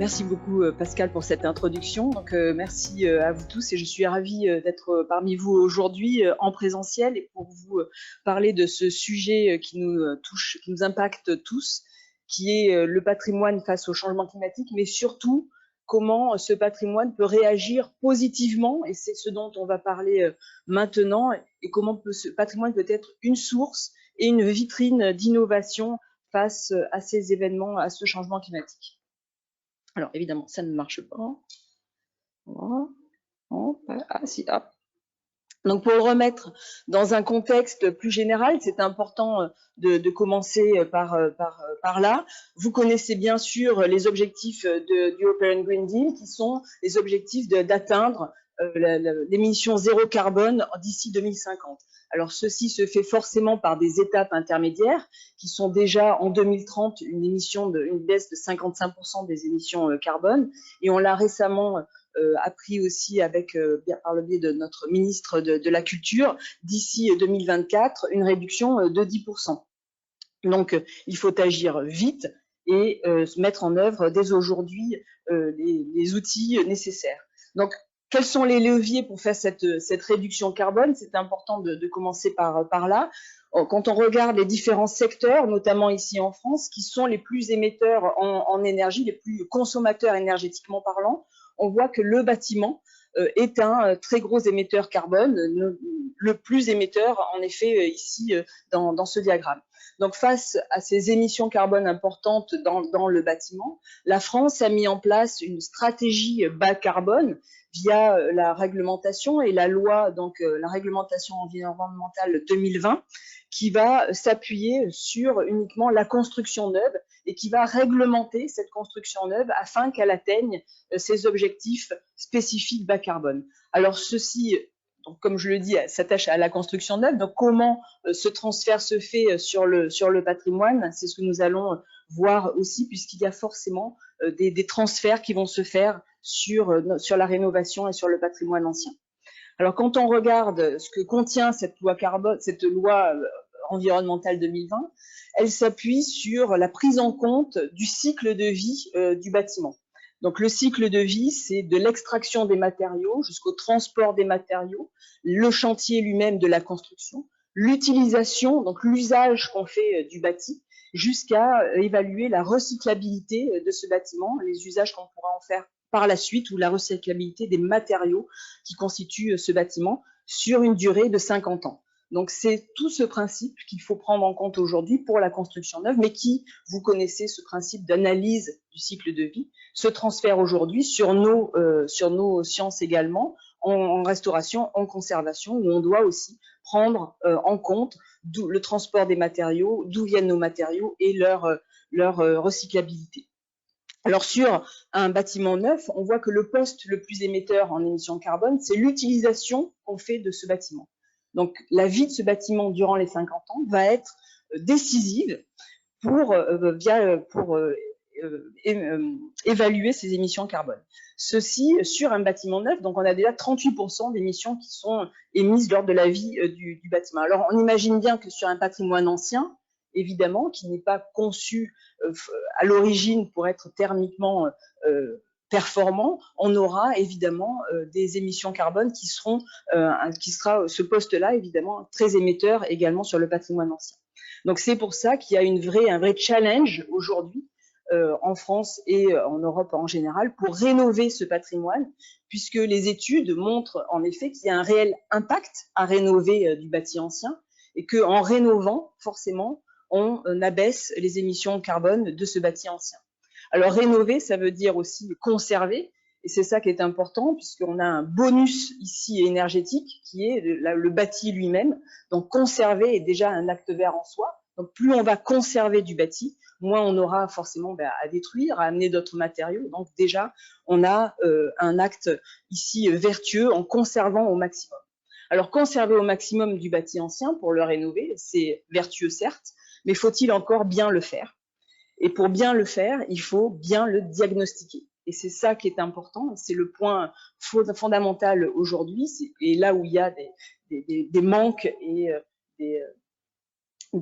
Merci beaucoup Pascal pour cette introduction. Donc, merci à vous tous et je suis ravie d'être parmi vous aujourd'hui en présentiel et pour vous parler de ce sujet qui nous touche, qui nous impacte tous, qui est le patrimoine face au changement climatique, mais surtout comment ce patrimoine peut réagir positivement, et c'est ce dont on va parler maintenant, et comment ce patrimoine peut être une source et une vitrine d'innovation face à ces événements, à ce changement climatique. Alors, évidemment, ça ne marche pas. Voilà. Ah, si, hop. Donc, pour le remettre dans un contexte plus général, c'est important de commencer par là. Vous connaissez bien sûr les objectifs du European Green Deal, qui sont les objectifs d'atteindre l'émission zéro carbone d'ici 2050. Alors, ceci se fait forcément par des étapes intermédiaires qui sont déjà en 2030 une baisse de 55% des émissions carbone. Et on l'a récemment appris aussi par le biais de notre ministre de la Culture, d'ici 2024, une réduction de 10%. Donc, il faut agir vite et mettre en œuvre dès aujourd'hui les outils nécessaires. Donc, quels sont les leviers pour faire cette réduction carbone? C'est important de commencer par là. Quand on regarde les différents secteurs, notamment ici en France, qui sont les plus émetteurs en énergie, les plus consommateurs énergétiquement parlant, on voit que le bâtiment est un très gros émetteur carbone, le plus émetteur en effet ici dans ce diagramme. Donc face à ces émissions carbone importantes dans le bâtiment, la France a mis en place une stratégie bas carbone via la réglementation et la loi, donc la réglementation environnementale 2020, qui va s'appuyer sur uniquement la construction neuve et qui va réglementer cette construction neuve afin qu'elle atteigne ses objectifs spécifiques bas carbone. Alors ceci, donc, comme je le dis, s'attache à la construction neuve. Donc comment ce transfert se fait sur le patrimoine, c'est ce que nous allons voir aussi, puisqu'il y a forcément des transferts qui vont se faire sur la rénovation et sur le patrimoine ancien. Alors quand on regarde ce que contient cette loi environnementale 2020, elle s'appuie sur la prise en compte du cycle de vie du bâtiment. Donc le cycle de vie, c'est de l'extraction des matériaux jusqu'au transport des matériaux, le chantier lui-même de la construction, l'utilisation, donc l'usage qu'on fait du bâti, jusqu'à évaluer la recyclabilité de ce bâtiment, les usages qu'on pourra en faire par la suite, ou la recyclabilité des matériaux qui constituent ce bâtiment sur une durée de 50 ans. Donc c'est tout ce principe qu'il faut prendre en compte aujourd'hui pour la construction neuve, mais qui, vous connaissez ce principe d'analyse du cycle de vie, se transfère aujourd'hui sur nos sciences également, en restauration, en conservation, où on doit aussi prendre en compte le transport des matériaux, d'où viennent nos matériaux et leur recyclabilité. Alors sur un bâtiment neuf, on voit que le poste le plus émetteur en émissions de carbone, c'est l'utilisation qu'on fait de ce bâtiment. Donc la vie de ce bâtiment durant les 50 ans va être décisive pour évaluer ces émissions carbone. Ceci sur un bâtiment neuf, donc on a déjà 38% d'émissions qui sont émises lors de la vie du bâtiment. Alors on imagine bien que sur un patrimoine ancien, évidemment, qui n'est pas conçu à l'origine pour être thermiquement performant, on aura évidemment des émissions carbone qui sera ce poste-là évidemment très émetteur également sur le patrimoine ancien. Donc c'est pour ça qu'il y a un vrai challenge aujourd'hui en France et en Europe en général pour rénover ce patrimoine, puisque les études montrent en effet qu'il y a un réel impact à rénover du bâti ancien et qu'en rénovant, forcément, on abaisse les émissions carbone de ce bâti ancien. Alors rénover, ça veut dire aussi conserver, et c'est ça qui est important, puisqu'on a un bonus ici énergétique qui est le bâti lui-même. Donc conserver est déjà un acte vert en soi. Donc plus on va conserver du bâti, moins on aura forcément à détruire, à amener d'autres matériaux. Donc déjà, on a un acte ici vertueux en conservant au maximum. Alors conserver au maximum du bâti ancien pour le rénover, c'est vertueux certes, mais faut-il encore bien le faire? Et pour bien le faire, il faut bien le diagnostiquer. Et c'est ça qui est important, c'est le point fondamental aujourd'hui, et là où il y a des manques et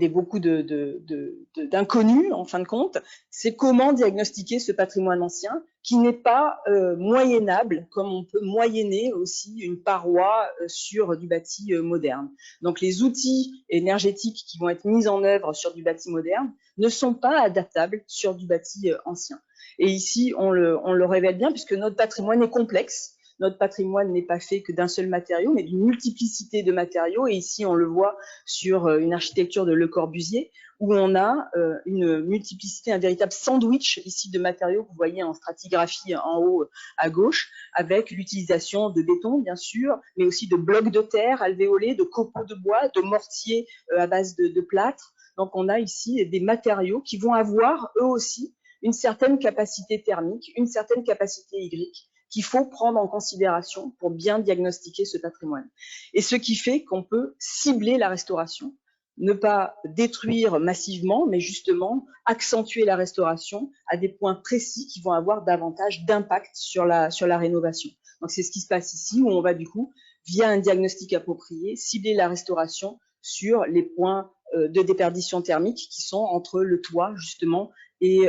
beaucoup d'inconnus en fin de compte, c'est comment diagnostiquer ce patrimoine ancien qui n'est pas moyennable, comme on peut moyenner aussi une paroi sur du bâti moderne. Donc les outils énergétiques qui vont être mis en œuvre sur du bâti moderne ne sont pas adaptables sur du bâti ancien. Et ici, on le révèle bien puisque notre patrimoine est complexe. Notre patrimoine n'est pas fait que d'un seul matériau, mais d'une multiplicité de matériaux. Et ici, on le voit sur une architecture de Le Corbusier, où on a une multiplicité, un véritable sandwich ici de matériaux que vous voyez en stratigraphie en haut à gauche, avec l'utilisation de béton, bien sûr, mais aussi de blocs de terre alvéolés, de copeaux de bois, de mortiers à base de plâtre. Donc, on a ici des matériaux qui vont avoir, eux aussi, une certaine capacité thermique, une certaine capacité hydrique, qu'il faut prendre en considération pour bien diagnostiquer ce patrimoine. Et ce qui fait qu'on peut cibler la restauration, ne pas détruire massivement, mais justement accentuer la restauration à des points précis qui vont avoir davantage d'impact sur la rénovation. Donc c'est ce qui se passe ici, où on va du coup, via un diagnostic approprié, cibler la restauration sur les points de déperdition thermique qui sont entre le toit justement et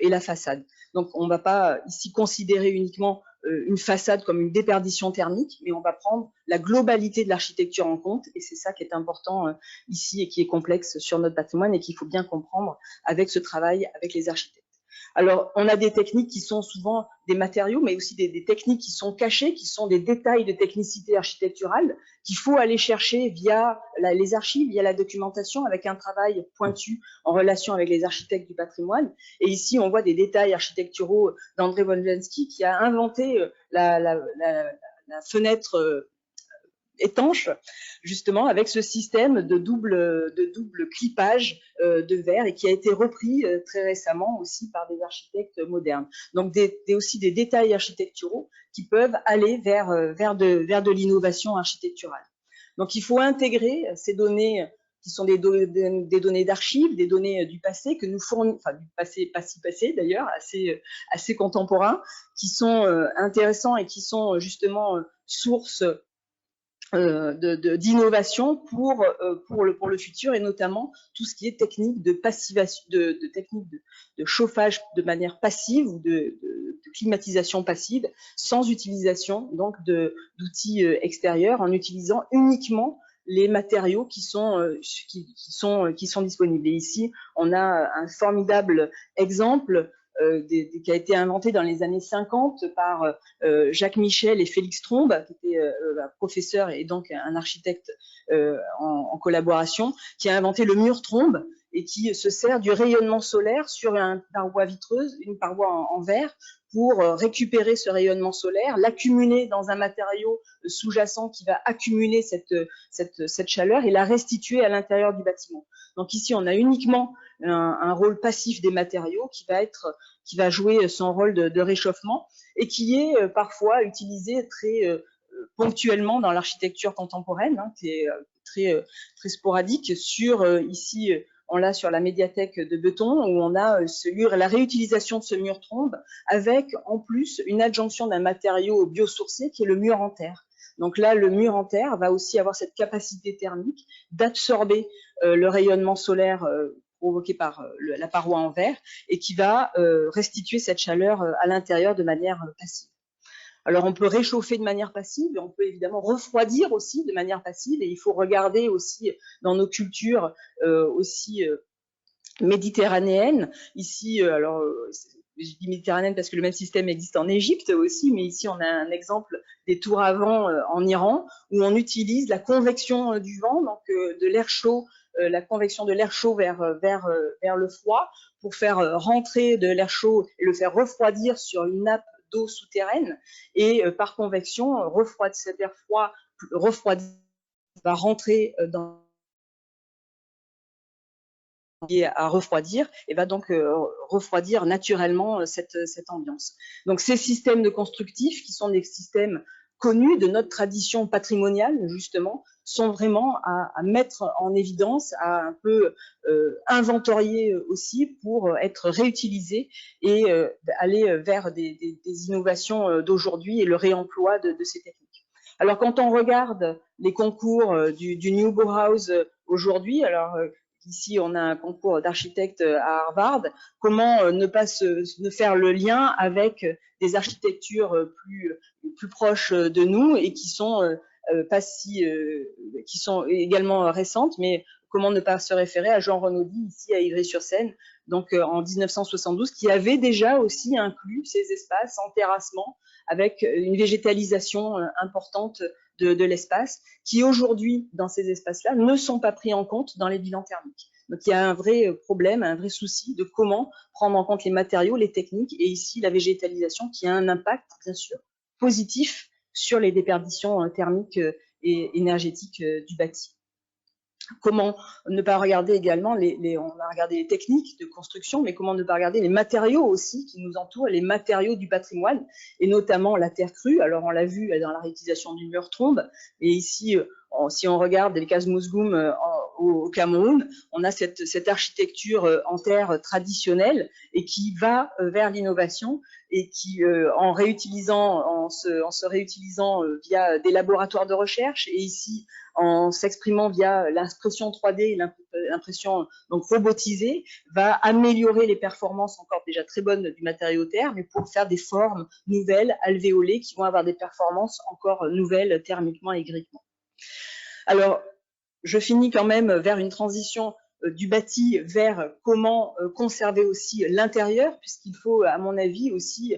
la façade. Donc on ne va pas ici considérer uniquement une façade comme une déperdition thermique, mais on va prendre la globalité de l'architecture en compte, et c'est ça qui est important ici et qui est complexe sur notre patrimoine et qu'il faut bien comprendre avec ce travail avec les architectes. Alors, on a des techniques qui sont souvent des matériaux, mais aussi des techniques qui sont cachées, qui sont des détails de technicité architecturale qu'il faut aller chercher via les archives, via la documentation, avec un travail pointu en relation avec les architectes du patrimoine. Et ici, on voit des détails architecturaux d'André Wojnowski qui a inventé la fenêtre étanche, justement, avec ce système de double clipage de verre et qui a été repris très récemment aussi par des architectes modernes. Donc, aussi des détails architecturaux qui peuvent aller vers de l'innovation architecturale. Donc, il faut intégrer ces données qui sont des données d'archives, des données du passé que nous fournissons, enfin du passé, pas si passé d'ailleurs, assez contemporains, qui sont intéressants et qui sont justement source d'innovation pour le futur, et notamment tout ce qui est technique de passivation, technique de chauffage de manière passive ou de climatisation passive, sans utilisation donc d'outils extérieurs, en utilisant uniquement les matériaux qui sont disponibles. Et ici, on a un formidable exemple qui a été inventé dans les années 50 par Jacques Michel et Félix Trombe, qui était un professeur et donc un architecte en collaboration, qui a inventé le mur Trombe et qui se sert du rayonnement solaire sur une paroi vitreuse, une paroi en verre, pour récupérer ce rayonnement solaire, l'accumuler dans un matériau sous-jacent qui va accumuler cette chaleur et la restituer à l'intérieur du bâtiment. Donc ici, on a uniquement un rôle passif des matériaux qui va jouer son rôle de réchauffement et qui est parfois utilisé très ponctuellement dans l'architecture contemporaine, hein, qui est très sporadique. Ici, on l'a sur la médiathèque de Beton, où on a la réutilisation de ce mur Trombe avec en plus une adjonction d'un matériau biosourcé qui est le mur en terre. Donc là, le mur en terre va aussi avoir cette capacité thermique d'absorber le rayonnement solaire provoqué par la paroi en verre et qui va restituer cette chaleur à l'intérieur de manière passive. Alors, on peut réchauffer de manière passive, et on peut évidemment refroidir aussi de manière passive, et il faut regarder aussi dans nos cultures méditerranéennes. Ici, alors, je dis méditerranéenne parce que le même système existe en Égypte aussi, mais ici, on a un exemple des tours à vent en Iran, où on utilise la convection du vent, donc de l'air chaud, la convection de l'air chaud vers le froid, pour faire rentrer de l'air chaud et le faire refroidir sur une nappe d'eau souterraine, et par convection, cet air froid refroidi va rentrer à refroidir et va donc refroidir naturellement cette ambiance. Donc ces systèmes de constructifs, qui sont des systèmes connus de notre tradition patrimoniale, justement, sont vraiment à mettre en évidence, à un peu inventorier aussi pour être réutilisés et aller vers des innovations d'aujourd'hui et le réemploi de ces techniques. Alors, quand on regarde les concours du New Bauhaus aujourd'hui, alors ici on a un concours d'architectes à Harvard, comment ne faire le lien avec des architectures plus proches de nous et qui sont qui sont également récentes, mais comment ne pas se référer à Jean Renaudy ici à Ivry-sur-Seine, donc en 1972, qui avait déjà aussi inclus ces espaces en terrassement avec une végétalisation importante de l'espace, qui aujourd'hui, dans ces espaces-là, ne sont pas pris en compte dans les bilans thermiques. Donc il y a un vrai problème, un vrai souci de comment prendre en compte les matériaux, les techniques, et ici la végétalisation qui a un impact, bien sûr, positif sur les déperditions thermiques et énergétiques du bâti. Comment ne pas regarder également, on a regardé les techniques de construction, mais comment ne pas regarder les matériaux aussi qui nous entourent, les matériaux du patrimoine, et notamment la terre crue. Alors on l'a vu dans la réutilisation du mur trombe, et ici, si on regarde les cases Mousgoum au Cameroun, on a cette architecture en terre traditionnelle et qui va vers l'innovation et qui, en se réutilisant via des laboratoires de recherche, et ici en s'exprimant via l'impression 3D et l'impression donc robotisée, va améliorer les performances encore déjà très bonnes du matériau terre, mais pour faire des formes nouvelles, alvéolées, qui vont avoir des performances encore nouvelles thermiquement et hydriquement. Alors, je finis quand même vers une transition du bâti vers comment conserver aussi l'intérieur, puisqu'il faut, à mon avis, aussi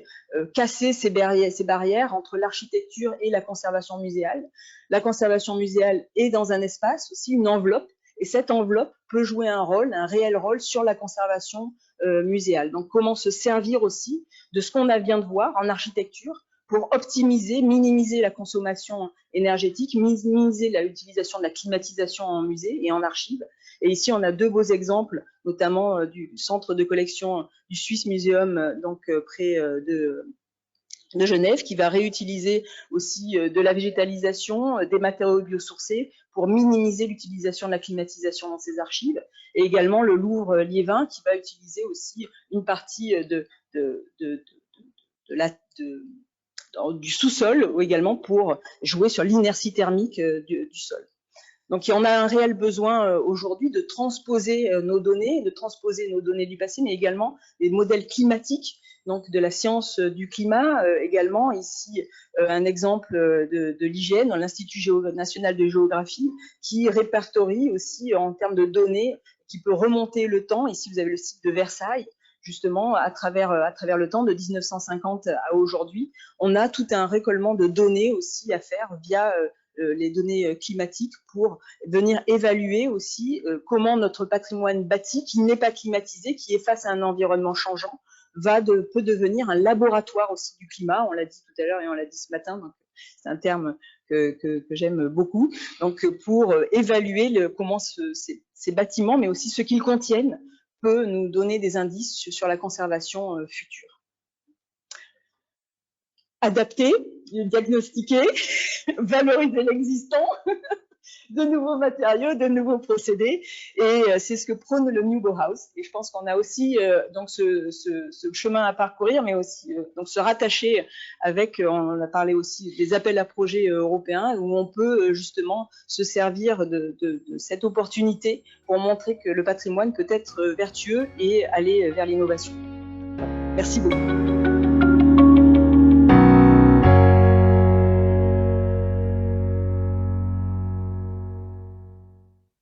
casser ces barrières entre l'architecture et la conservation muséale. La conservation muséale est dans un espace, aussi une enveloppe, et cette enveloppe peut jouer un réel rôle sur la conservation muséale. Donc, comment se servir aussi de ce qu'on vient de voir en architecture pour optimiser, minimiser la consommation énergétique, minimiser l'utilisation de la climatisation en musée et en archives. Et ici, on a deux beaux exemples, notamment du centre de collection du Swiss Museum, donc près de Genève, qui va réutiliser aussi de la végétalisation, des matériaux biosourcés pour minimiser l'utilisation de la climatisation dans ses archives. Et également le Louvre Liévin, qui va utiliser aussi une partie du sous-sol également pour jouer sur l'inertie thermique du sol. Donc, on a un réel besoin aujourd'hui de transposer nos données du passé, mais également des modèles climatiques, donc de la science du climat également. Ici, un exemple de l'IGN, l'Institut national de géographie, qui répertorie aussi en termes de données, qui peut remonter le temps. Ici, vous avez le site de Versailles, justement, à travers le temps, de 1950 à aujourd'hui. On a tout un récollement de données aussi à faire via les données climatiques pour venir évaluer aussi comment notre patrimoine bâti, qui n'est pas climatisé, qui est face à un environnement changeant, peut devenir un laboratoire aussi du climat. On l'a dit tout à l'heure et on l'a dit ce matin, donc c'est un terme que j'aime beaucoup. Donc pour évaluer comment ces bâtiments, mais aussi ce qu'ils contiennent, peut nous donner des indices sur la conservation future. Adapter, diagnostiquer, valoriser l'existant, de nouveaux matériaux, de nouveaux procédés, et c'est ce que prône le New Bauhaus. Et je pense qu'on a aussi donc ce chemin à parcourir, mais aussi donc se rattacher avec, on a parlé aussi des appels à projets européens, où on peut justement se servir de cette opportunité pour montrer que le patrimoine peut être vertueux et aller vers l'innovation. Merci beaucoup.